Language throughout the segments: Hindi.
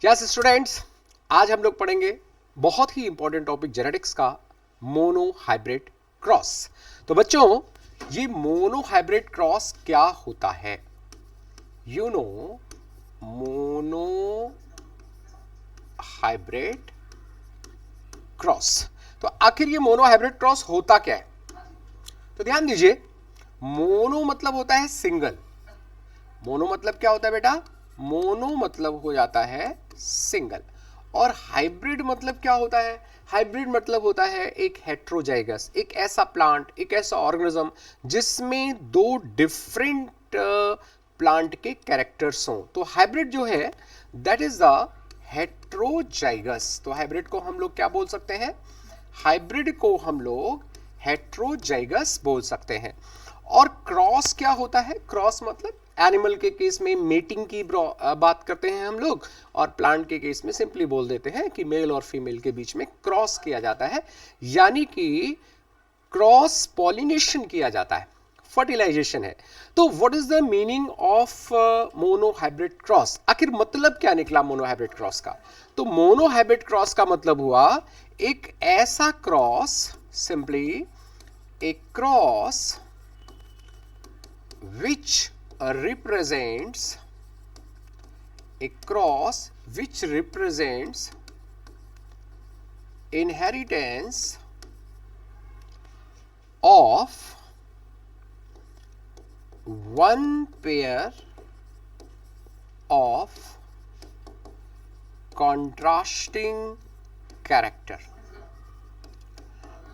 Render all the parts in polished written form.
यस स्टूडेंट्स, आज हम लोग पढ़ेंगे बहुत ही इंपॉर्टेंट टॉपिक जेनेटिक्स का, मोनो हाइब्रिड क्रॉस। तो बच्चों, ये मोनो हाइब्रिड क्रॉस क्या होता है? You know, mono hybrid cross. तो आखिर ये मोनो हाइब्रिड क्रॉस होता क्या है? तो ध्यान दीजिए, मोनो मतलब होता है सिंगल। मोनो मतलब क्या होता है बेटा? मोनो मतलब हो जाता है सिंगल। और हाइब्रिड मतलब क्या होता है? हाइब्रिड मतलब होता है एक हेट्रोजाइगस, एक ऐसा प्लांट, एक ऐसा ऑर्गेनिज्म जिसमें दो डिफरेंट प्लांट के कैरेक्टर्स हों। तो हाइब्रिड जो है दैट इज द हेट्रोजाइगस। तो हाइब्रिड को हम लोग क्या बोल सकते हैं? हाइब्रिड को हम लोग हेट्रोजाइगस बोल सकते हैं। और क्रॉस क्या होता है? क्रॉस मतलब एनिमल के केस में मेटिंग की बात करते हैं हम लोग, और प्लांट के केस में सिंपली बोल देते हैं कि मेल और फीमेल के बीच में क्रॉस किया जाता है, यानी कि क्रॉस पॉलिनेशन किया जाता है, फर्टिलाइजेशन है। तो what is the meaning of mono hybrid cross? आखिर मतलब क्या निकला मोनो हाइब्रिड क्रॉस का? तो मोनो हाइब्रिड क्रॉस का मतलब हुआ एक ऐसा cross, simply A cross which represents a cross which represents inheritance of one pair of contrasting character.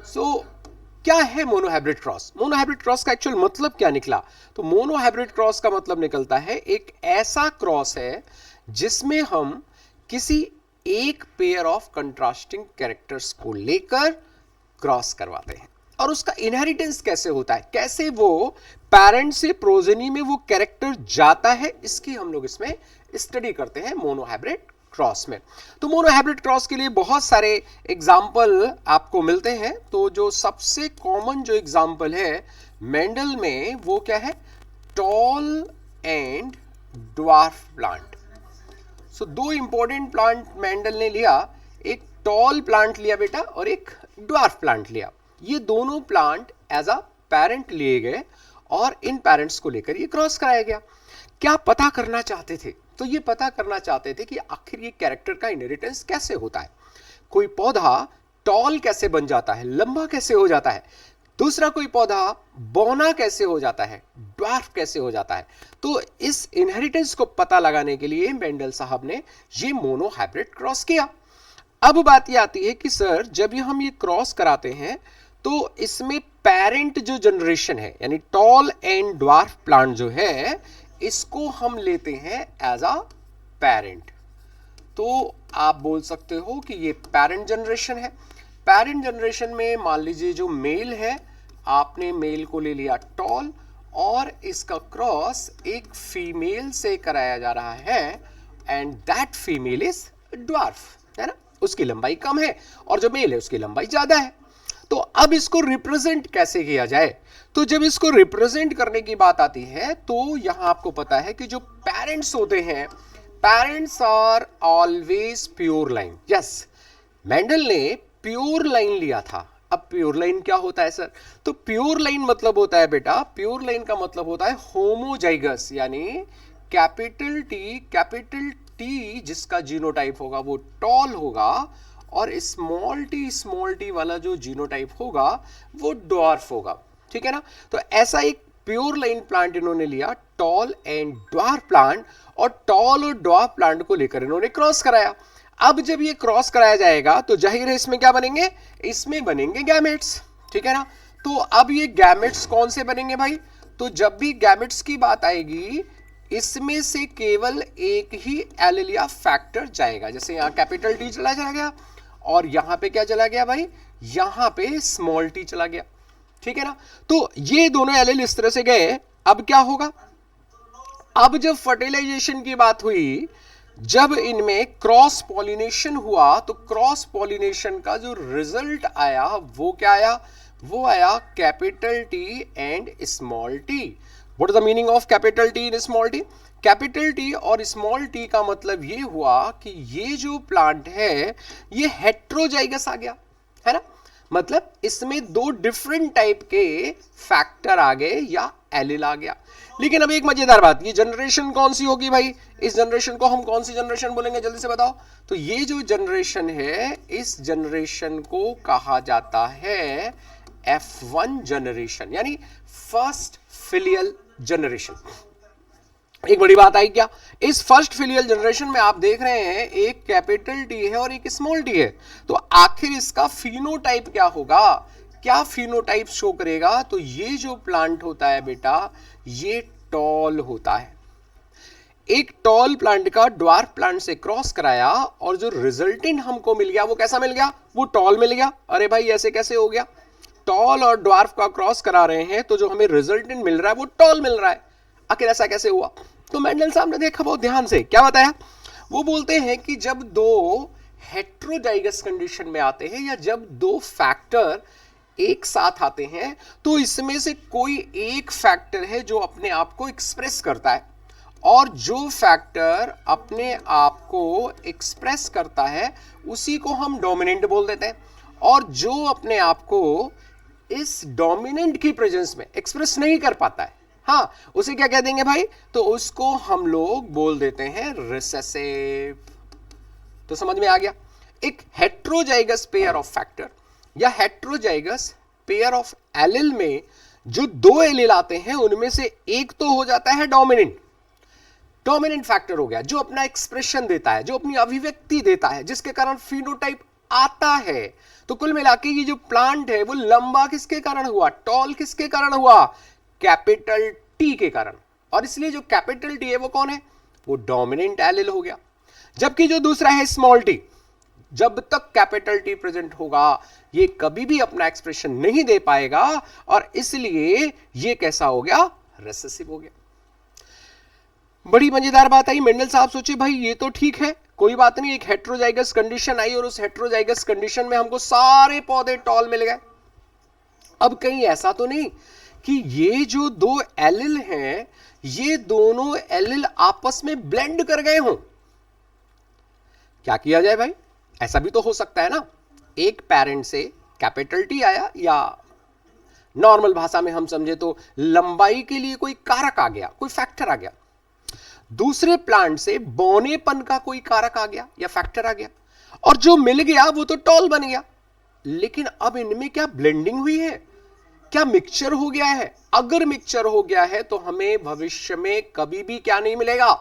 So क्या है mono hybrid cross? Mono hybrid cross का एक्चुअल मतलब क्या निकला? तो मोनो हाइब्रिड क्रॉस का मतलब निकलता है एक ऐसा क्रॉस है जिसमें हम किसी एक पेयर ऑफ कंट्रास्टिंग कैरेक्टर्स को लेकर क्रॉस करवाते हैं। और उसका इनहेरिटेंस कैसे होता है, कैसे वो पेरेंट से प्रोजेनी में वो कैरेक्टर जाता है, इसकी हम लोग इसमें स्टडी करते हैं मोनो हाइब्रिड क्रॉस में। तो मोनो हाइब्रिड क्रॉस के लिए बहुत सारे एग्जाम्पल आपको मिलते हैं। तो जो सबसे कॉमन जो एग्जाम्पल है मेंडल में, वो क्या है? Tall and dwarf plant. So दो इंपॉर्टेंट प्लांट मेंडल ने लिया, एक टॉल प्लांट लिया बेटा और एक ड्वार्फ प्लांट लिया। ये दोनों प्लांट एज अ पेरेंट लिए गए और इन पेरेंट्स को लेकर ये क्रॉस कराया गया। क्या पता करना चाहते थे? तो ये पता करना चाहते थे कि आखिर ये कैरेक्टर का इनहेरिटेंस कैसे होता है। कोई पौधा टॉल कैसे बन जाता है, लंबा कैसे हो जाता है। दूसरा, कोई पौधा बौना कैसे हो जाता है, ड्वार्फ कैसे हो जाता है। तो इस इनहेरिटेंस को पता लगाने के लिए मेंडल साहब ने ये मोनो हाइब्रिड क्रॉस किया। अब बात ये आती है कि सर, जब हम ये क्रॉस कराते हैं तो इसमें पेरेंट जो जनरेशन है, यानी टॉल एंड ड्वार्फ प्लांट जो है, इसको हम लेते हैं एज अ पेरेंट। तो आप बोल सकते हो कि ये पेरेंट जनरेशन है। पेरेंट जनरेशन में मान लीजिए जो मेल है, आपने मेल को ले लिया टॉल, और इसका क्रॉस एक फीमेल से कराया जा रहा है, and that female is dwarf, है ना? उसकी लंबाई कम है और जो मेल है उसकी लंबाई ज्यादा है। तो अब इसको रिप्रेजेंट कैसे किया जाए? तो जब इसको रिप्रेजेंट करने की बात आती है तो यहां आपको पता है कि जो पेरेंट्स होते हैं, parents are always pure line. Yes, Mendel ने प्योर लाइन लिया था। अब प्योर लाइन क्या होता है सर? तो प्योर लाइन मतलब होता है बेटा, प्योर लाइन का मतलब होता है होमोजाइगस, यानी कैपिटल टी जिसका जीनोटाइप होगा वो टॉल होगा, और स्मॉल टी वाला जो जीनोटाइप होगा वो ड्वार्फ होगा। ठीक है ना? तो ऐसा एक प्योर लाइन प्लांट इन्होंने लिया, टॉल एंड ड्वार्फ प्लांट, और टॉल और ड्वार्फ प्लांट को लेकर इन्होंने क्रॉस कराया। अब जब ये क्रॉस कराया जाएगा तो जाहिर है इसमें क्या बनेंगे? इसमें बनेंगे गैमेट्स। ठीक है ना? तो अब ये गैमेट्स कौन से बनेंगे भाई? तो जब भी गैमेट्स की बात आएगी, इसमें से केवल एक ही एलील या फैक्टर जाएगा। जैसे यहां कैपिटल टी चला गया, और यहां पे क्या चला गया भाई? यहां पे स्मॉल टी चला गया। ठीक है ना? तो ये दोनों एलील इस तरह से गए। अब क्या होगा? अब जब फर्टिलाइजेशन की बात हुई, जब इनमें क्रॉस पॉलिनेशन हुआ, तो क्रॉस पॉलिनेशन का जो रिजल्ट आया वो क्या आया? वो आया capital T and small T. What is the meaning of capital T and small T? Capital T और स्मॉल टी का मतलब ये हुआ कि ये जो प्लांट है ये हेट्रोजाइगस आ गया, है ना। मतलब इसमें दो डिफरेंट टाइप के फैक्टर आ गए या एलिल आ गया। लेकिन अब एक मजेदार बात, ये जनरेशन कौन सी होगी भाई? इस जनरेशन को हम कौन सी जनरेशन बोलेंगे, जल्दी से बताओ। तो ये जो जनरेशन है, इस जनरेशन को कहा जाता है F1 जनरेशन, यानी फर्स्ट फिलियल जनरेशन। एक बड़ी बात आई क्या, इस फर्स्ट फिलियल जनरेशन में आप देख रहे हैं एक कैपिटल टी है और एक स्मॉल टी है। तो आखिर इसका फिनोटाइप क्या होगा, क्या फिनोटाइप शो करेगा? तो ये जो प्लांट होता है बेटा, ये टॉल होता है। एक टॉल प्लांट का ड्वार्फ प्लांट से क्रॉस कराया और जो रिजल्टेंट हमको मिल गया वो कैसा मिल गया? वो टॉल मिल गया। अरे भाई ऐसे कैसे हो गया? टॉल और ड्वार्फ का क्रॉस करा रहे हैं तो जो हमें रिजल्टेंट मिल रहा है वो टॉल मिल रहा है। आखिर ऐसा कैसे हुआ? तो मेंडल साहब ने देखा बहुत ध्यान से, क्या बताया? वो बोलते हैं कि जब दो हेट्रोजाइगस कंडीशन में आते हैं या जब दो फैक्टर एक साथ आते हैं तो इसमें से कोई एक फैक्टर है जो अपने आप को एक्सप्रेस करता है, और जो फैक्टर अपने आप को एक्सप्रेस करता है उसी को हम डोमिनेंट बोल देते हैं, और जो अपने आप को इस डोमिनेंट की प्रेजेंस में एक्सप्रेस नहीं कर पाता है, हाँ, उसे क्या कह देंगे भाई? तो उसको हम लोग बोल देते हैं रिसेसिव। तो समझ में आ गया? एक हेट्रोजाइगस पेयर ऑफ फैक्टर या हेट्रोजाइगस पेयर ऑफ एलिल में जो दो एलिल आते हैं उनमें से एक तो हो जाता है डोमिनेंट, डोमिनेंट फैक्टर हो गया, जो अपना एक्सप्रेशन देता है, जो अपनी अभिव्यक्ति देता है, जिसके कारण फिनोटाइप आता है। तो कुल मिला के ये जो प्लांट है वो लंबा किसके कारण हुआ? टॉल किसके कारण हुआ? कैपिटल टी के कारण। और इसलिए जो कैपिटल टी है वो कौन है? वो डोमिनेंट एलिल हो गया। जबकि जो दूसरा है स्मॉल टी, जब तक कैपिटल टी प्रेजेंट होगा ये कभी भी अपना एक्सप्रेशन नहीं दे पाएगा, और इसलिए ये कैसा हो गया? रिसेसिव हो गया। बड़ी मजेदार बात आई। मेंडल साहब सोचे भाई ये तो ठीक है, कोई बात नहीं, एक हेट्रोजाइगस कंडीशन आई और उस हेट्रोजाइगस कंडीशन में हमको सारे पौधे टॉल मिल गए। अब कहीं ऐसा तो नहीं कि ये जो दो एलिल हैं ये दोनों एलिल आपस में ब्लेंड कर गए हों? क्या किया जाए भाई? ऐसा भी तो हो सकता है ना, एक पेरेंट से कैपिटल टी आया, या नॉर्मल भाषा में हम समझे तो लंबाई के लिए कोई कारक आ गया, कोई फैक्टर आ गया। दूसरे प्लांट से बौनेपन का कोई कारक आ गया या फैक्टर आ गया, और जो मिल गया वो तो टॉल बन गया। लेकिन अब इनमें क्या ब्लेंडिंग हुई है? क्या मिक्सचर हो गया है? अगर मिक्सचर हो गया है तो हमें भविष्य में कभी भी क्या नहीं मिलेगा?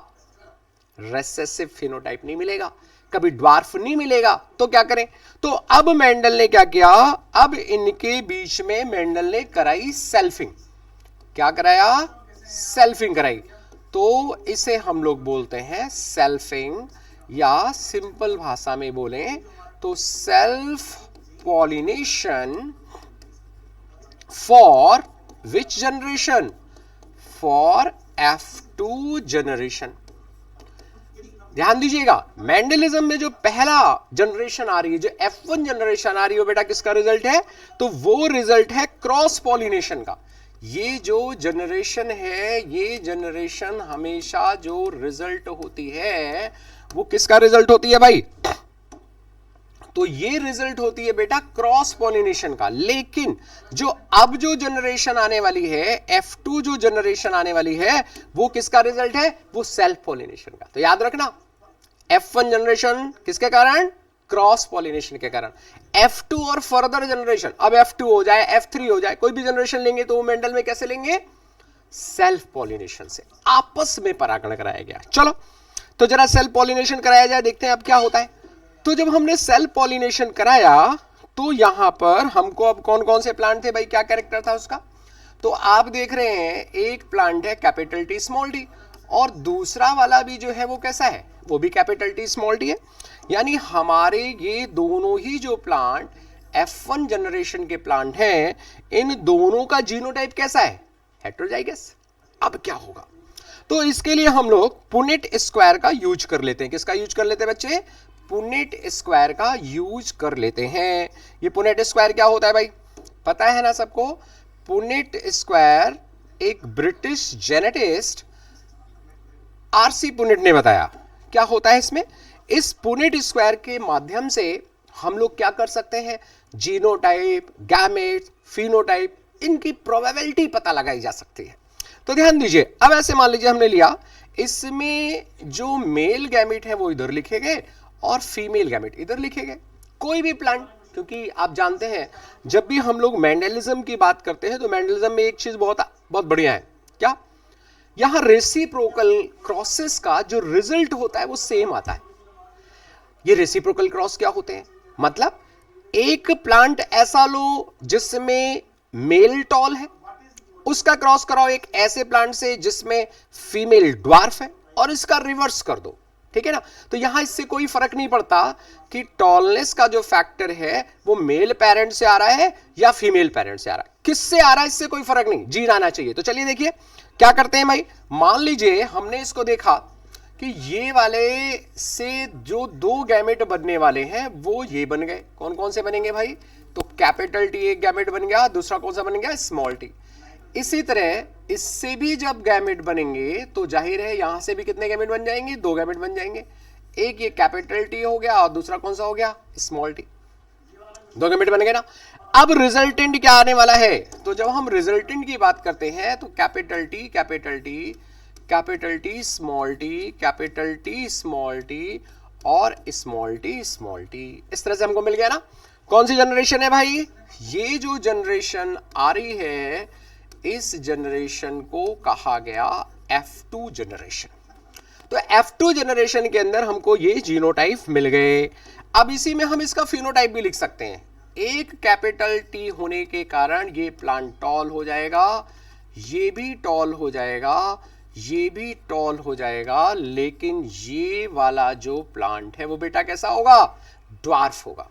रेसेसिव फिनोटाइप नहीं मिलेगा, कभी ड्वार्फ नहीं मिलेगा। तो क्या करें? तो अब मेंडल ने क्या किया? अब इनके बीच में मेंडल ने कराई सेल्फिंग। क्या कराया? सेल्फिंग कराई। तो इसे हम लोग बोलते हैं सेल्फिंग, या सिंपल भाषा में बोलें तो self pollination for which generation? For F2 generation. ध्यान दीजिएगा, मैंडलिज्म में जो पहला जनरेशन आ रही है, जो F1 जनरेशन आ रही है, बेटा किसका रिजल्ट है? तो वो रिजल्ट है क्रॉस पॉलिनेशन का। ये जो जनरेशन है, ये जनरेशन हमेशा जो रिजल्ट होती है वो किसका रिजल्ट होती है भाई? तो ये रिजल्ट होती है बेटा क्रॉस पॉलिनेशन का। लेकिन जो अब जो जनरेशन आने वाली है, F2 जो जनरेशन आने वाली है, वो किसका रिजल्ट है? वो सेल्फ पॉलिनेशन का। तो याद रखना, F1 जनरेशन किसके कारण? क्रॉस पॉलिनेशन के कारण। F2 और फर्दर जनरेशन, अब F2 हो जाए, F3 हो जाए, कोई भी जनरेशन लेंगे तो वो मेंडल में कैसे लेंगे? सेल्फ पॉलिनेशन से, आपस में परागण कराया गया। चलो तो जरा सेल्फ पॉलिनेशन कराया जाए, देखते हैं अब क्या होता है। तो जब हमने सेल्फ पॉलिनेशन कराया तो यहां पर हमको अब कौन कौन से प्लांट थे भाई, क्या कैरेक्टर था उसका? तो आप देख रहे हैं एक प्लांट है कैपिटल टी स्मॉल टी, और दूसरा वाला भी जो है वो कैसा है? वो भी कैपिटल टी स्मॉल टी है। यानी हमारे ये दोनों ही जो प्लांट F1 जनरेशन के प्लांट हैं, इन दोनों का जीनोटाइप कैसा है? हेट्रोजाइगस। अब क्या होगा? तो इसके लिए हम लोग पुनेट स्क्वायर का यूज कर लेते हैं। किसका यूज कर लेते हैं बच्चे? पुनेट स्क्वायर का यूज कर लेते हैं। ये पुनेट स्क्वायर क्या होता है भाई? पता है ना सबको? पुनेट स्क्वायर एक ब्रिटिश जेनेटिस्ट आरसी पुनेट ने बताया। क्या होता है इसमें? इस पुनेट स्क्वायर के माध्यम से हम लोग क्या कर सकते हैं, जीनोटाइप, गैमेट, फिनोटाइप, इनकी प्रोबेबिलिटी पता लगाई जा सकती है। तो ध्यान दीजिए, अब ऐसे मान लीजिए हमने लिया, इसमें जो मेल गैमेट है वो इधर लिखे गए और फीमेल गैमेट इधर लिखे गए। कोई भी प्लांट, क्योंकि आप जानते हैं जब भी हम लोग मेंडलिज्म की बात करते हैं तो मेंडलिज्म में एक चीज बहुत बहुत बढ़िया है, क्या? यहां रेसिप्रोकल क्रॉसेस का जो रिजल्ट होता है वो सेम आता है। ये रेसिप्रोकल क्रॉस क्या होते हैं? मतलब एक प्लांट ऐसा लो जिसमें मेल टॉल है, उसका क्रॉस कराओ एक ऐसे प्लांट से जिसमें फीमेल ड्वार्फ है, और इसका रिवर्स कर दो, ठीक है ना? तो यहां इससे कोई फर्क नहीं पड़ता कि टॉलनेस का जो फैक्टर है वो मेल पेरेंट से आ रहा है या फीमेल पेरेंट से आ रहा है। किससे आ रहा है इससे कोई फर्क नहीं, जीन आना चाहिए। तो चलिए देखिए क्या करते हैं भाई। मान लीजिए हमने इसको देखा कि ये वाले से जो दो गैमेट बनने वाले हैं वो ये बन गए। कौन कौन से बनेंगे भाई? तो कैपिटल टी एक गैमेट बन गया, दूसरा कौन सा बन गया? Small T. इसी तरह इससे भी जब गैमेट बनेंगे तो जाहिर है यहां से भी कितने गैमेट बन जाएंगे? दो गैमेट बन जाएंगे। एक ये कैपिटल टी हो गया और दूसरा कौन सा हो गया? Small T. दो गैमेट बन गए ना। अब रिजल्टेंट क्या आने वाला है? तो जब हम रिजल्टेंट की बात करते हैं तो capital T capital T, capital T small T, capital T small T और स्मॉल टी स्मॉल टी। इस तरह से हमको मिल गया ना। कौन सी जनरेशन है भाई? ये जो जनरेशन आ रही है इस जनरेशन को कहा गया F2 जनरेशन। तो F2 जनरेशन के अंदर हमको ये जीनोटाइप मिल गए। अब इसी में हम इसका फिनोटाइप भी लिख सकते हैं। एक कैपिटल टी होने के कारण ये प्लांट टॉल हो जाएगा, ये भी टॉल हो जाएगा, ये भी टॉल हो जाएगा, लेकिन ये वाला जो प्लांट है वो बेटा कैसा होगा? ड्वार्फ होगा,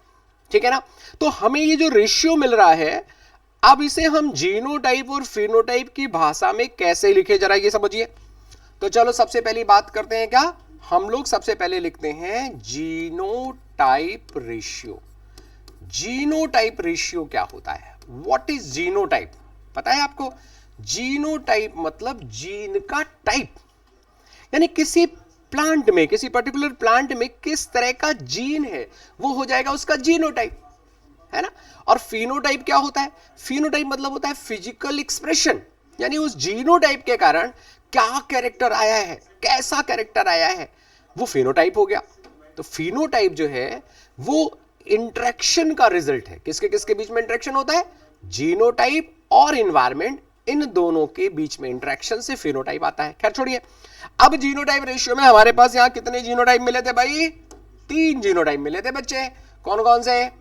ठीक है ना। तो हमें ये जो रेशियो मिल रहा है, अब इसे हम जीनोटाइप और फिनोटाइप की भाषा में कैसे लिखे जरा ये समझिए। तो चलो सबसे पहली बात करते हैं, क्या हम लोग सबसे पहले लिखते हैं जीनोटाइप रेशियो। जीनोटाइप रेशियो क्या होता है? What is genotype? पता है आपको? जीनोटाइप मतलब जीन का टाइप, यानी किसी प्लांट में, किसी पर्टिकुलर प्लांट में किस तरह का जीन है वो हो जाएगा उसका जीनोटाइप, है ना। और फिनोटाइप क्या होता है? फिनोटाइप मतलब होता है फिजिकल एक्सप्रेशन, यानी उस जीनोटाइप के कारण क्या कैरेक्टर आया है, कैसा कैरेक्टर आया है, वो फिनोटाइप हो गया। तो फिनोटाइप जो है वो इंटरेक्शन का रिजल्ट है। किसके किसके बीच में इंटरेक्शन होता है? जीनोटाइप और एनवायरनमेंट, इन दोनों के बीच में इंटरेक्शन से फिनोटाइप आता है। खैर छोड़िए। अब जीनोटाइप रेशियो में हमारे पास यहां कितने जीनोटाइप मिले थे भाई? 3 जीनोटाइप मिले थे बच्चे। कौन कौन से?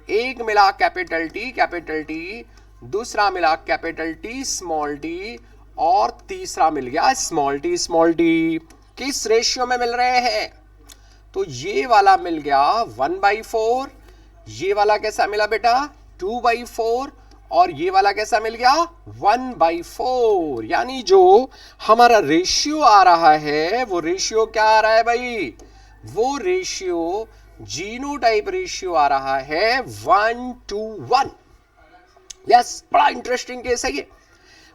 एक मिला कैपिटल टी, दूसरा मिला कैपिटल टी स्मॉल टी, और तीसरा मिल गया स्मॉल टी। किस रेशियो में मिल रहे हैं? तो ये वाला मिल गया 1/4, ये वाला कैसा मिला बेटा? 2/4, और ये वाला कैसा मिल गया? 1/4। यानी जो हमारा रेशियो आ रहा है वो रेशियो क्या आ रहा है भाई? वो रेशियो जीनोटाइप रेशियो आ रहा है 1:1। यस, बड़ा इंटरेस्टिंग केस है ये।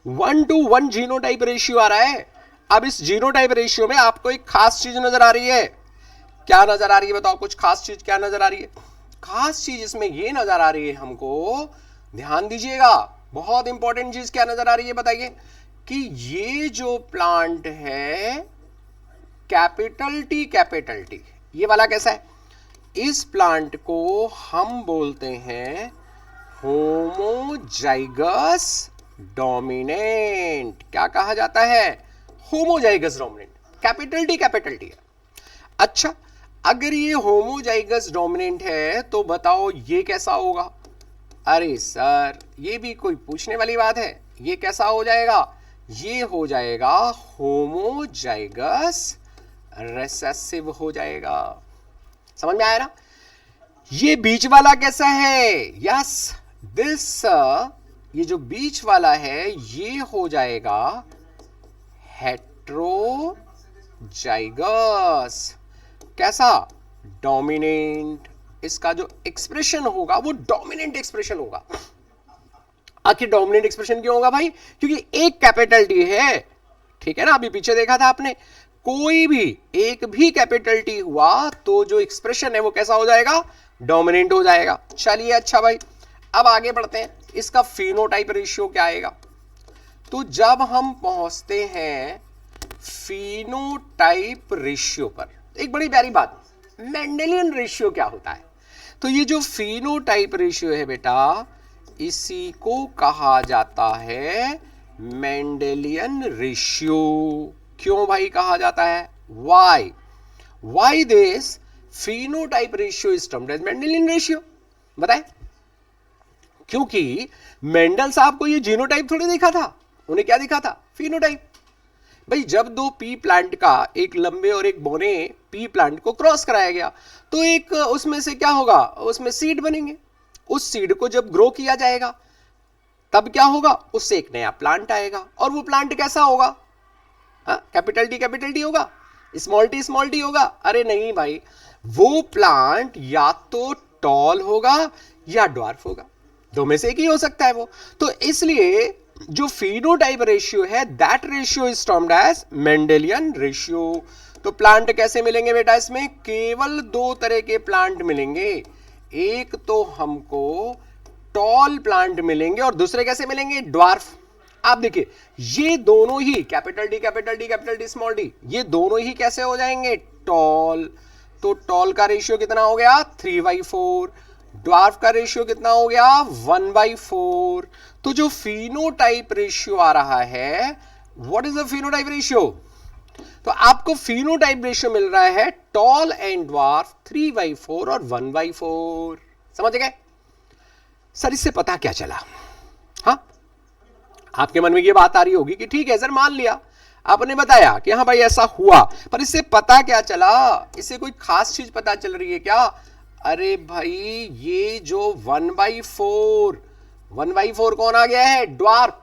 1:1 जीनोटाइप रेशियो आ रहा है। अब इस जीनोटाइप रेशियो में आपको एक खास चीज नजर आ रही है। क्या नजर आ रही है बताओ? कुछ खास चीज क्या नजर आ रही है? खास चीज इसमें ये नजर आ रही है हमको, ध्यान दीजिएगा, बहुत इंपॉर्टेंट चीज क्या नजर आ रही है बताइए, कि ये जो प्लांट है कैपिटल टी, ये वाला कैसा है? इस प्लांट को हम बोलते हैं होमोजाइगस डोमिनेंट। क्या कहा जाता है? Homozygous dominant. कैपिटल टी है। अच्छा, अगर ये होमोजाइगस डोमिनेंट है तो बताओ ये कैसा होगा? अरे सर, ये भी कोई पूछने वाली बात है। ये कैसा हो जाएगा? ये हो जाएगा होमोजाइगस रिसेसिव हो जाएगा। समझ में आया ना? ये बीच वाला कैसा है? यस, दिस, ये जो बीच वाला है ये हो जाएगा हेट्रोजाइगस। कैसा? डोमिनेंट। इसका जो एक्सप्रेशन होगा वो डोमिनेंट एक्सप्रेशन होगा। आखिर डोमिनेंट एक्सप्रेशन क्यों होगा भाई? क्योंकि एक कैपिटल टी है, ठीक है ना। अभी पीछे देखा था आपने, कोई भी एक भी कैपिटल टी हुआ तो जो एक्सप्रेशन है वो कैसा हो जाएगा, डोमिनेंट हो जाएगा। चलिए अच्छा भाई, अब आगे बढ़ते हैं, इसका फिनोटाइप रेशियो क्या आएगा। तो जब हम पहुंचते हैं फिनोटाइप रेशियो पर, एक बड़ी प्यारी बात, मेंडेलियन रेशियो क्या होता है। तो ये जो फिनोटाइप रेशियो है बेटा, इसी को कहा जाता है मेंडेलियन रेशियो। क्यों भाई कहा जाता है, why this phenotype ratio is termed as Mendelian ratio, बताएं। क्योंकि मेंडल साहब को ये जीनोटाइप थोड़ी देखा था, उन्हें क्या दिखा था, फिनोटाइप। भाई जब दो पी प्लांट का, एक लंबे और एक बौने पी प्लांट को क्रॉस कराया गया, तो एक उसमें से क्या होगा, उसमें सीड बनेंगे। उस सीड को जब ग्रो किया जाएगा तब क्या होगा, उससे एक नया प्लांट आएगा। और वो प्लांट कैसा होगा, कैपिटल टी होगा, स्मॉल टी होगा। अरे नहीं भाई, वो प्लांट या तो टॉल होगा या ड्वार्फ होगा, दो में से एक ही हो सकता है वो। तो इसलिए जो फिनोटाइप रेशियो है, that ratio is termed as Mendelian ratio. तो प्लांट कैसे मिलेंगे बेटा, इसमें केवल दो तरह के प्लांट मिलेंगे। एक तो हमको टॉल प्लांट मिलेंगे और दूसरे कैसे मिलेंगे, ड्वार्फ। आप देखिए ये दोनों ही कैपिटल टी स्मॉल टी, ये दोनों ही कैसे हो जाएंगे, टॉल। तो टॉल का रेशियो कितना हो गया, 3/4। ड्वार्फ का रेशियो कितना हो गया, 1/4। तो जो फिनोटाइप रेशियो आ रहा है, what is the phenotype ratio, तो आपको फिनोटाइप रेशियो मिल रहा है टॉल एंड ड्वार्फ 3/4 और 1/4। समझ गए सर, इससे पता क्या चला। हाँ, आपके मन में ये बात आ रही होगी कि ठीक है सर, मान लिया आपने बताया कि हाँ भाई ऐसा हुआ, पर इससे पता क्या चला, इससे कोई खास चीज पता चल रही है क्या। अरे भाई ये जो 1/4 कौन आ गया है, ड्वार्फ।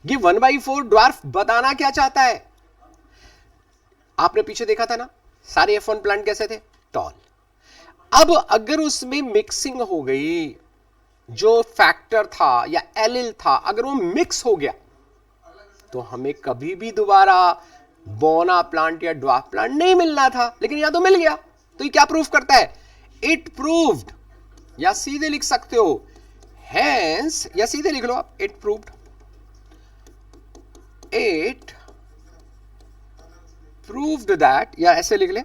ये 1/4 ड्वार्फ बताना क्या चाहता है, आपने पीछे देखा था ना, सारे F1 प्लांट कैसे थे, टॉल। अब अगर उसमें मिक्सिंग हो गई, जो फैक्टर था या एलिल था, अगर वो मिक्स हो गया, तो हमें कभी भी दोबारा बोना प्लांट या ड्वार्फ प्लांट नहीं मिलना था, लेकिन यहां तो मिल गया। तो ये क्या प्रूफ करता है, इट प्रूव्ड, या सीधे लिख सकते हो हैंस, या सीधे लिख लो आप, it proved, it proved that, या ऐसे लिख लें,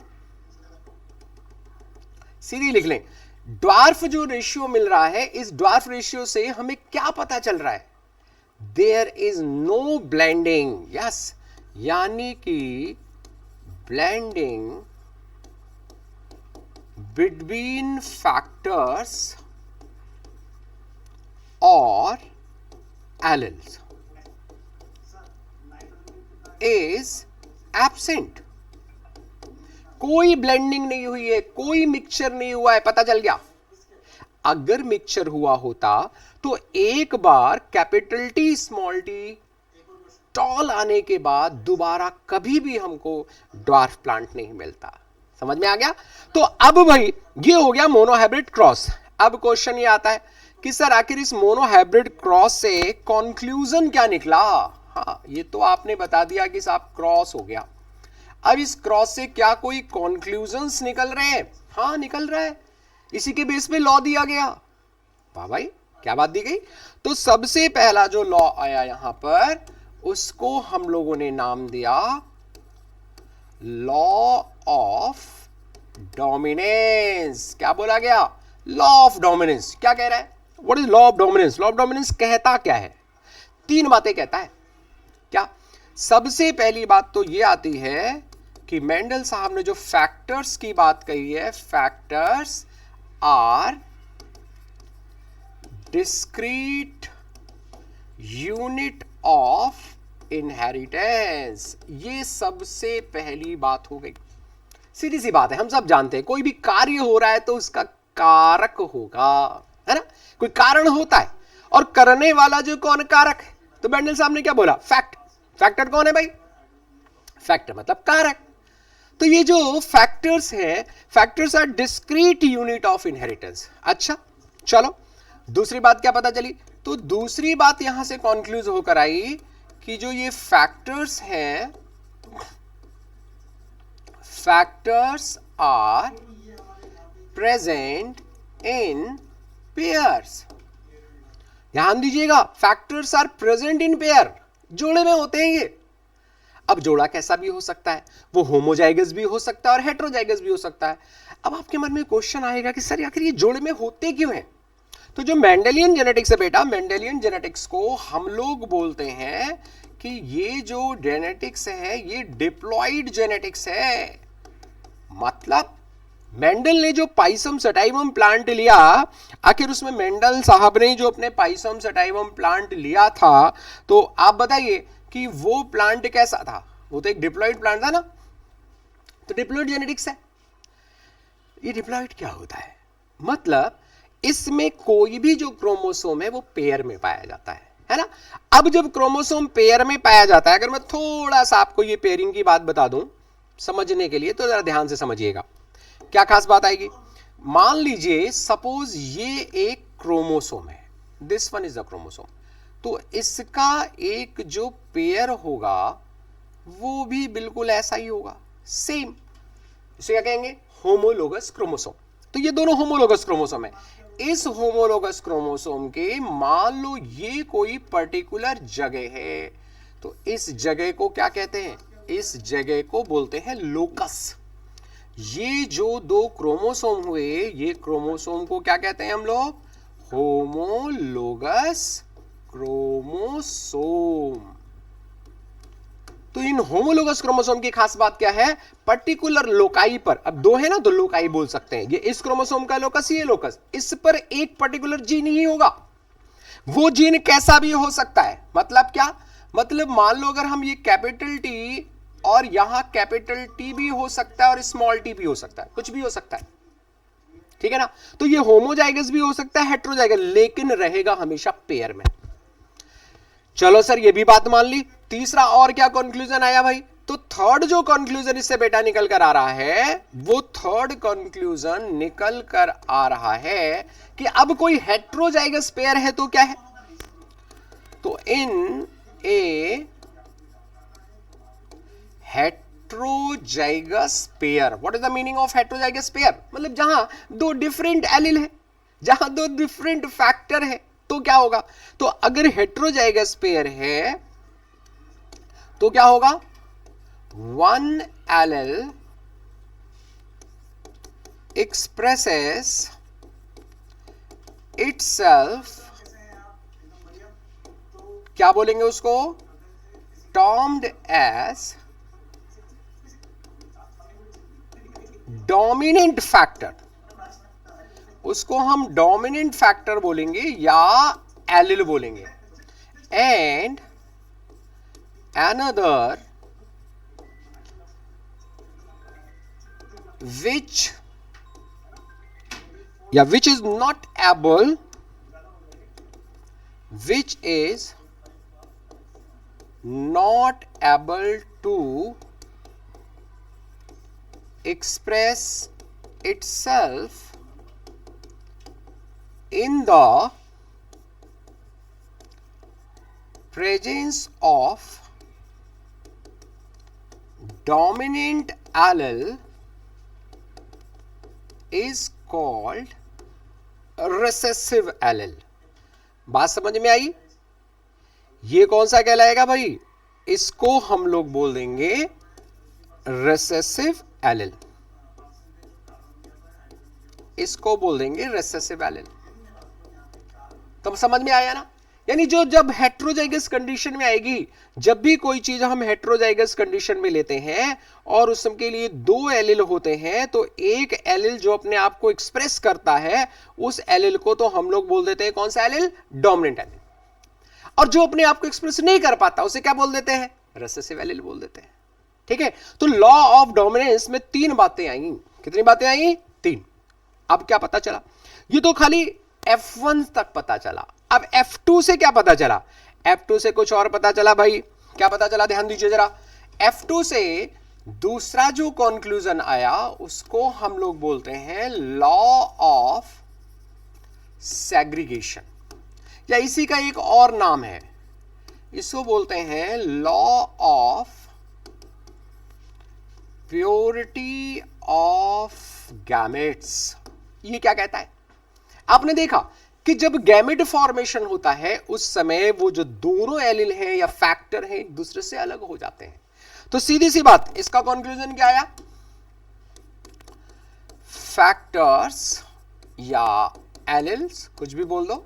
सीधे लिख लें, ड्वार्फ जो रेशियो मिल रहा है, इस ड्वार्फ रेशियो से हमें क्या पता चल रहा है, there is no blending. Yes, यानी कि ब्लेंडिंग बिटवीन फैक्टर्स और एलिल्स इज एब्सेंट। कोई ब्लेंडिंग नहीं हुई है, कोई मिक्सचर नहीं हुआ है, पता चल गया। अगर मिक्सचर हुआ होता तो एक बार capital T small T tall आने के बाद दोबारा कभी भी हमको ड्वार्फ प्लांट नहीं मिलता। समझ में आ गया। तो अब भाई ये हो गया मोनोहाइब्रिड क्रॉस। अब क्वेश्चन ये आता है कि सर आखिर इस मोनोहाइब्रिड क्रॉस से कंक्लूजन क्या निकला। हाँ, ये तो आपने बता दिया कि साहब क्रॉस हो गया। अब इस क्रॉस से क्या कोई कंक्लूजन्स निकल रहे हैं। हाँ, निकल रहा है, इसी के बेस पे लॉ दिया गया। वाह भाई, क्या बात दी गई। तो सबसे पहला जो लॉ आया यहां पर, उसको हम लोगों ने नाम दिया लॉ ऑफ डोमिनेंस। क्या बोला गया, लॉ ऑफ डोमिनेंस। क्या कह रहा है, what is law of dominance. Law of dominance कहता क्या है, तीन बातें कहता है। क्या, सबसे पहली बात तो ये आती है कि मेंडल साहब ने जो फैक्टर्स की बात कही है, factors are discrete unit of inheritance. ये सबसे पहली बात हो गई। सीधी सी बात है, हम सब जानते हैं कोई भी कार्य हो रहा है तो उसका कारक होगा, है ना। कोई कारण होता है और करने वाला जो कौन, कारक है। तो मेंडल साहब ने क्या बोला, फैक्ट। फैक्टर कौन है भाई, फैक्टर मतलब कारक। तो ये जो फैक्टर्स है, factors are discrete unit of inheritance. अच्छा चलो, दूसरी बात क्या पता चली। तो दूसरी बात यहां से कंक्लूज होकर आई कि जो ये फैक्टर्स हैं, factors are present in pairs. ध्यान दीजिएगा, factors are present in pair, जोड़े में होते हैं ये। अब जोड़ा कैसा भी हो सकता है, वो होमोजाइगस भी हो सकता है और हेट्रोजाइगस भी हो सकता है। अब आपके मन में क्वेश्चन आएगा कि सर आखिर ये जोड़े में होते क्यों हैं? तो जो मेंडेलियन जेनेटिक्स है बेटा, मेंडेलियन जेनेटिक्स को हम लोग बोलते हैं कि ये जो जेनेटिक्स है ये डिप्लॉइड जेनेटिक्स है। मतलब मेंडल ने जो पाइसम सटाइवम प्लांट लिया, आखिर उसमें मेंडल साहब ने जो अपने पाइसम सटाइवम प्लांट लिया था, तो आप बताइए कि वो प्लांट कैसा था? वो तो एक डिप्लॉइड प्लांट था ना, तो डिप्लॉइड जेनेटिक्स है। ये डिप्लॉइड क्या होता है? मतलब इसमें कोई भी जो क्रोमोसोम है वो पेयर में पाया जाता है ना। अब जब क्रोमोसोम पेयर में पाया जाता है, अगर मैं थोड़ा सा आपको ये पेयरिंग की बात बता दूं समझने के लिए, तो जरा ध्यान से समझिएगा क्या खास बात आएगी। मान लीजिए सपोज ये एक क्रोमोसोम है, this one is the chromosome, तो इसका एक जो पेयर होगा वो भी बिल्कुल ऐसा ही होगा, सेम। इसे क्या कहेंगे? Homologous chromosome. तो ये दोनों होमोलोगस क्रोमोसोम है। इस होमोलोगस क्रोमोसोम के मान लो ये कोई पर्टिकुलर जगह है, तो इस जगह को क्या कहते हैं? इस जगह को बोलते हैं लोकस। ये जो दो क्रोमोसोम हुए, ये क्रोमोसोम को क्या कहते हैं हम लोग? Homologous chromosome. तो इन होमोलोगस क्रोमोसोम की खास बात क्या है? पर्टिकुलर लोकाई पर, अब दो है ना, तो लोकाई बोल सकते हैं। ये इस क्रोमोसोम का लोकस, ये लोकस, इस पर एक पर्टिकुलर जीन ही होगा। वो जीन कैसा भी हो सकता है। मतलब क्या? मतलब मान लो अगर हम ये कैपिटल टी और यहां कैपिटल टी भी हो सकता है और स्मॉल टी भी हो सकता है, कुछ भी हो सकता है, ठीक है ना। तो ये होमोजाइगस भी हो सकता है, हेट्रोजाइगस, लेकिन रहेगा हमेशा पेयर में। चलो सर ये भी बात मान ली। तीसरा और क्या कंक्लूजन आया भाई? तो थर्ड जो कंक्लूजन इससे बेटा निकल कर आ रहा है, वो थर्ड कंक्लूजन निकल कर आ रहा है कि अब कोई हेट्रोजाइगस पेयर है तो क्या है? तो in a heterozygous pair, what is the meaning of heterozygous pair? मतलब जहां दो डिफरेंट एलिल है, जहां दो डिफरेंट फैक्टर है, तो क्या होगा? तो अगर हेट्रोजाइगस पेयर है तो क्या होगा? वन एलिल एक्सप्रेसेस इटसेल्फ, क्या बोलेंगे उसको? Termed as dominant factor. उसको हम डोमिनेंट फैक्टर बोलेंगे या एलिल बोलेंगे। And another which is not able, which is not able to express itself in the presence of dominant allele is called recessive allele। बात समझ में आई? ये कौन सा कहलाएगा भाई? इसको हम लोग बोल देंगे recessive allele, इसको बोल देंगे recessive allele। तो समझ में आया ना? यानी जो जब हेट्रोजाइगस कंडीशन में आएगी, जब भी कोई चीज हम हेट्रोजाइगस कंडीशन में लेते हैं और उसके लिए दो एलिल होते हैं, तो एक एलिल जो अपने आप को एक्सप्रेस करता है, उस एलिल को तो हम लोग बोल देते हैं कौन सा एलिल? Dominant allele. और जो अपने आप को एक्सप्रेस नहीं कर पाता उसे क्या बोल देते हैं? रिसेसिव एलिल बोल देते हैं। ठीक है, तो लॉ ऑफ डोमिनेंस में तीन बातें आई। कितनी बातें आई? तीन। अब क्या पता चला? ये तो खाली F1 तक पता चला। अब F2 से क्या पता चला? F2 से कुछ और पता चला भाई। क्या पता चला? ध्यान दीजिए जरा। F2 से दूसरा जो कंक्लूजन आया उसको हम लोग बोलते हैं लॉ ऑफ सेग्रीगेशन, या इसी का एक और नाम है, इसको बोलते हैं law of purity of gametes, ये क्या कहता है? आपने देखा कि जब गैमेट फॉर्मेशन होता है उस समय वो जो दोनों एलिल हैं या फैक्टर हैं एक दूसरे से अलग हो जाते हैं। तो सीधी सी बात, इसका कंक्लूजन क्या आया? फैक्टर्स या एलिल्स, कुछ भी बोल दो,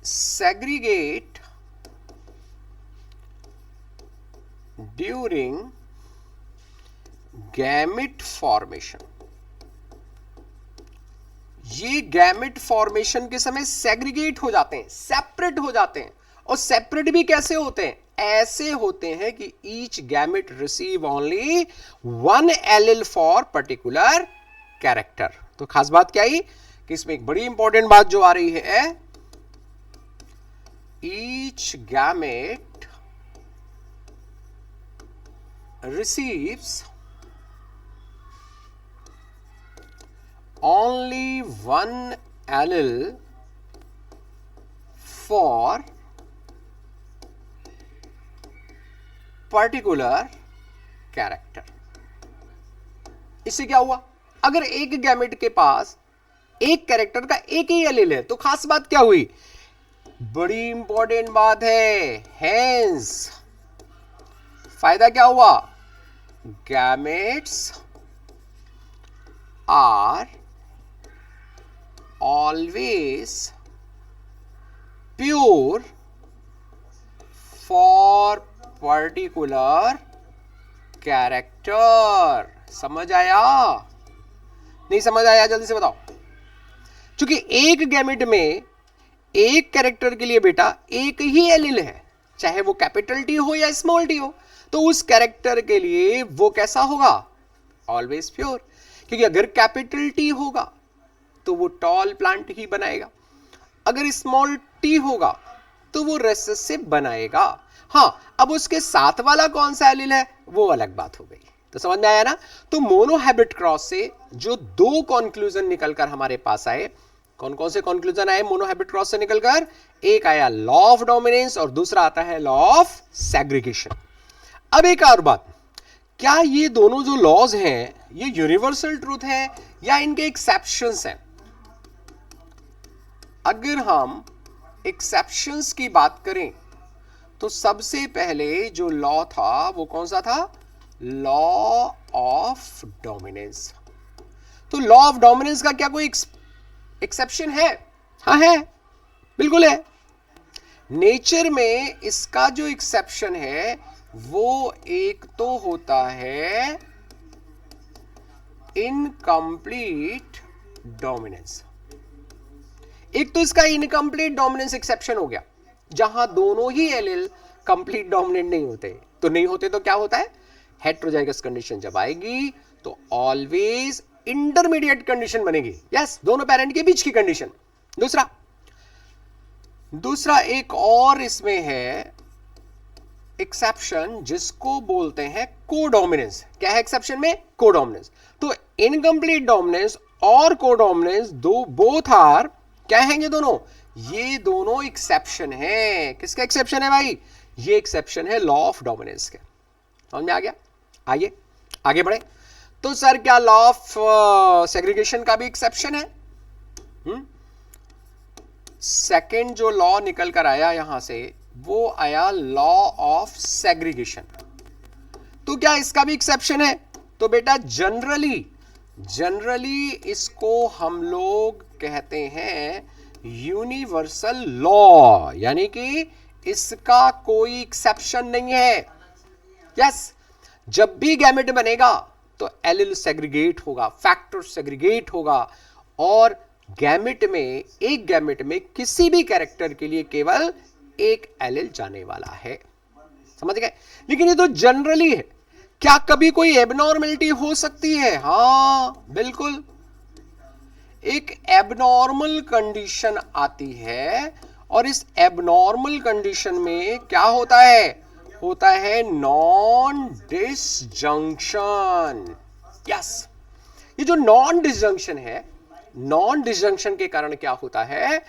सेग्रीगेट ड्यूरिंग गैमेट फॉर्मेशन। ये गैमेट फॉर्मेशन के समय सेग्रीगेट हो जाते हैं, सेपरेट हो जाते हैं। और सेपरेट भी कैसे होते हैं? ऐसे होते हैं कि each gamete receive only one allele for particular character. तो खास बात क्या है कि इसमें एक बड़ी इंपॉर्टेंट बात जो आ रही है, each gamete receives only one allele for particular character। इससे क्या हुआ? अगर एक गैमेट के पास एक कैरेक्टर का एक ही एलील है तो खास बात क्या हुई? बड़ी इंपॉर्टेंट बात है, हेंस फायदा क्या हुआ? Gametes are always pure for particular character। समझ आया? नहीं समझ आया? जल्दी से बताओ। क्योंकि एक गैमेट में एक कैरेक्टर के लिए बेटा एक ही एलील है, चाहे वो कैपिटल टी हो या स्मॉल टी हो, तो उस कैरेक्टर के लिए वो कैसा होगा? Always pure. क्योंकि अगर कैपिटल टी होगा तो वो टॉल प्लांट ही बनाएगा, अगर स्मॉल टी होगा तो वो रेसेसिव बनाएगा। हाँ, अब उसके साथ वाला कौन सा एलील है वो अलग बात हो गई। तो समझ में आया ना? तो मोनोहाइब्रिड क्रॉस से जो दो कंक्लूजन निकलकर हमारे पास आए, कौन कौन से कंक्लूजन आए मोनोहाइब्रिड क्रॉस से निकलकर? एक आया लॉ ऑफ डोमिनेंस और दूसरा आता है लॉ ऑफ सेग्रीगेशन। अब एक और बात, क्या ये दोनों जो लॉज हैं ये यूनिवर्सल ट्रूथ है या इनके एक्सेप्शंस हैं? अगर हम एक्सेप्शंस की बात करें तो सबसे पहले जो लॉ था वो कौन सा था? Law of dominance. तो लॉ ऑफ डोमिनेंस का क्या कोई एक्सेप्शन है? हाँ है, बिल्कुल है। नेचर में इसका जो एक्सेप्शन है वो एक तो होता है इनकम्प्लीट डोमिनेंस। एक तो इसका इनकम्प्लीट डोमिनेंस एक्सेप्शन हो गया, जहां दोनों ही एलील कंप्लीट डोमिनेंट नहीं होते। तो नहीं होते तो क्या होता है? हेटेरोजाइगस कंडीशन जब आएगी तो ऑलवेज इंटरमीडिएट कंडीशन बनेगी। यस, दोनों पेरेंट के बीच की कंडीशन। दूसरा एक और इसमें है एक्सेप्शन जिसको बोलते हैं कोडोमिनेंस। क्या है एक्सेप्शन में? कोडोमिनेंस। तो इनकम्प्लीट डोमिनेंस और कोडोमिनेंस दो बोथ आर क्या हैं? ये दोनों, ये दोनों एक्सेप्शन है। किसका एक्सेप्शन है भाई? ये एक्सेप्शन है लॉ ऑफ डोमिनेंस के। समझ में आ गया? आइए आगे बढ़े। तो सर क्या लॉ ऑफ सेग्रीगेशन का भी एक्सेप्शन है? सेकंड जो लॉ निकल कर आया यहां से वो आया लॉ ऑफ सेग्रीगेशन। तो क्या इसका भी एक्सेप्शन है? तो बेटा जनरली इसको हम लोग कहते हैं यूनिवर्सल लॉ, यानी कि इसका कोई एक्सेप्शन नहीं है। यस, जब भी गैमेट बनेगा तो एलील सेग्रीगेट होगा, फैक्टर सेग्रीगेट होगा, और एक गैमेट में किसी भी कैरेक्टर के लिए केवल एक एलील जाने वाला है। समझ गए? लेकिन ये तो जनरली है। क्या कभी कोई एबनॉर्मलिटी हो सकती है? हाँ बिल्कुल, एक एबनॉर्मल कंडीशन आती है और इस एबनॉर्मल कंडीशन में क्या होता है? होता है नॉन डिसजंक्शन। यस, ये जो नॉन डिसजंक्शन है, नॉन डिसजंक्शन के कारण क्या होता है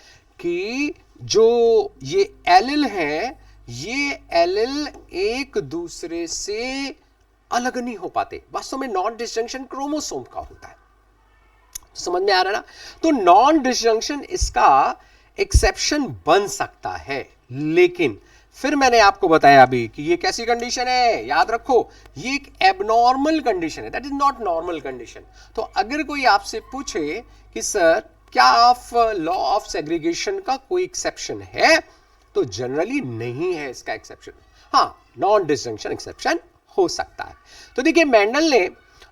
कि जो ये एलील हैं, ये एलील एक दूसरे से अलग नहीं हो पाते। वास्तव में नॉन डिसजंक्शन क्रोमोसोम का होता है। समझ में आ रहा है ना? तो नॉन डिसजंक्शन इसका एक्सेप्शन बन सकता है, लेकिन फिर मैंने आपको बताया अभी कि ये कैसी कंडीशन है, याद रखो ये एक एबनॉर्मल कंडीशन है, that is not normal condition. तो अगर कोई आपसे पूछे कि सर क्या आप लॉ ऑफ सेग्रीगेशन का कोई एक्सेप्शन है, तो जनरली नहीं है इसका एक्सेप्शन। हाँ, नॉन डिसजंक्शन एक्सेप्शन हो सकता है। तो देखिए मेंडल ने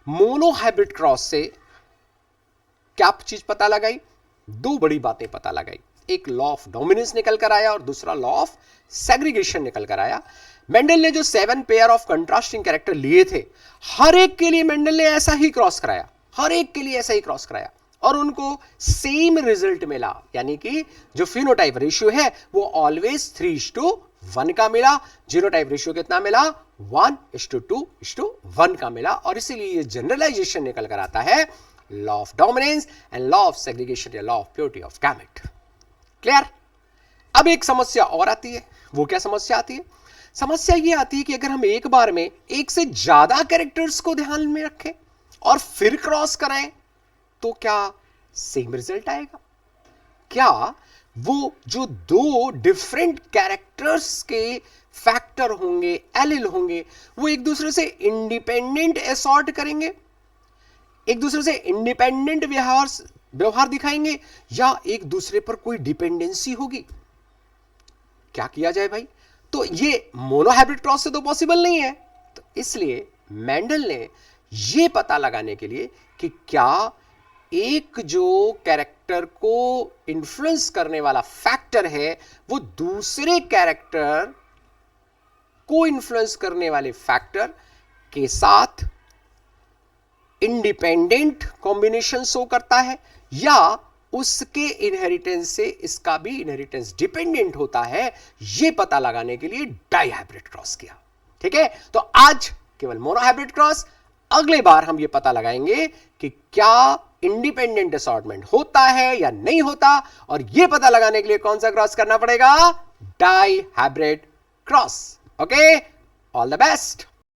मोनोहाइब्रिड क्रॉस से क्या चीज पता लगाई? दो बड़ी बातें पता लगाई। एक लॉ ऑफ डोमिनेंस निकल कर आया और दूसरा लॉ ऑफ सेग्रीगेशन निकल कर आया। मेंडल ने जो 7 पेयर ऑफ कंट्रास्टिंग कैरेक्टर लिए थे, हर एक के लिए मेंडल ने ऐसा ही क्रॉस कराया, हर एक के लिए ऐसा ही क्रॉस कराया और उनको सेम रिजल्ट मिला, यानी कि जो फिनोटाइप रेशियो है वो ऑलवेज 3:1 का मिला। जीनोटाइप रेशियो कितना मिला? 1:2:1 का मिला। और इसीलिए ये जनरलाइजेशन निकल कर आता है law of dominance and law of segregation या law of purity of gamete. Clear? अब एक समस्या और आती है। वो क्या समस्या आती है? समस्या ये आती है कि अगर हम एक बार में एक से ज्यादा कैरेक्टर्स को ध्यान में रखें और फिर क्रॉस कराएं तो क्या सेम रिजल्ट आएगा? क्या वो जो दो डिफरेंट कैरेक्टर्स के फैक्टर होंगे, एलिल होंगे, वो एक दूसरे से इंडिपेंडेंट असॉर्ट करेंगे, एक दूसरे से इंडिपेंडेंट व्यवहार दिखाएंगे, या एक दूसरे पर कोई डिपेंडेंसी होगी? क्या किया जाए भाई? तो ये मोनोहाइब्रिड क्रॉस से तो पॉसिबल नहीं है। तो इसलिए मेंडल ने ये पता लगाने के लिए कि क्या एक जो कैरेक्टर को इन्फ्लुएंस करने वाला फैक्टर है वो दूसरे कैरेक्टर को इन्फ्लुएंस करने वाले फैक्टर के साथ इंडिपेंडेंट कॉम्बिनेशन शो करता है, या उसके इनहेरिटेंस से इसका भी इनहेरिटेंस डिपेंडेंट होता है, यह पता लगाने के लिए डाइहाइब्रिड क्रॉस किया। ठीक है? तो आज केवल मोनोहाइब्रिड क्रॉस, अगले बार हम यह पता लगाएंगे कि क्या इंडिपेंडेंट असॉर्टमेंट होता है या नहीं होता, और यह पता लगाने के लिए कौन सा क्रॉस करना पड़ेगा? Dihybrid cross. Okay, all the best.